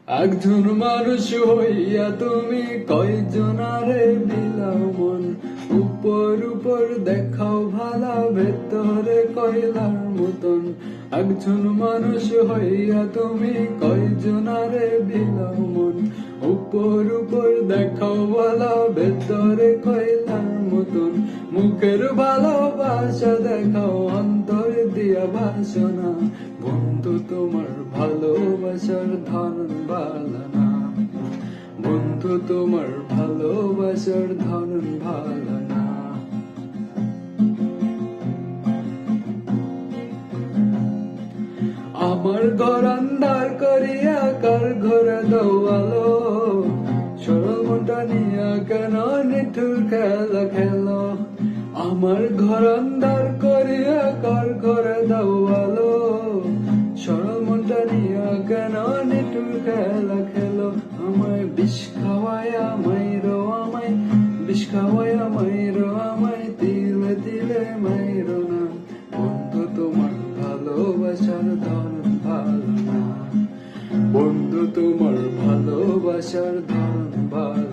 একজন মানুষ হইয়া তুমি কয়জনারে বিলাও মন, উপর উপর দেখাও ভালা ভেতরে কয়লার মতন। একজন মানুষ হইয়া তুমি কয়জনারে বিলাও মন, উপর উপর দেখাও ভালা ভেতরে কয়লার মতন। মুখের ভালোবাসা দেখাও অন্তর দিয়া বাসনা, বন্ধু তোমার ভালোবাসার ধরন ভালো না, বন্ধু তোমার ভালোবাসার ধরন ভালো না। আমার ঘর আন্ধার করিয়া কার ঘরে দৌয়ালো, সরল মনটা নিয়া কেন নিঠুর খেলা খেলো। আমার ঘর আন্ধার করিয়া কার ঘরে দৌয়ালো, সরল মনটা নিয়া কেন নিঠুর খেলা খেলো। আমায় বিষ খাওয়ায়া মাইরো, আমায় বিষ খাওয়ায়া মাইরো, আমায় তিলে তিলে মাইরো না, বন্ধু তোমার ভালোবাসার ধরন ভালো না, বন্ধু তোমার ভালোবাসার ধরন ভালো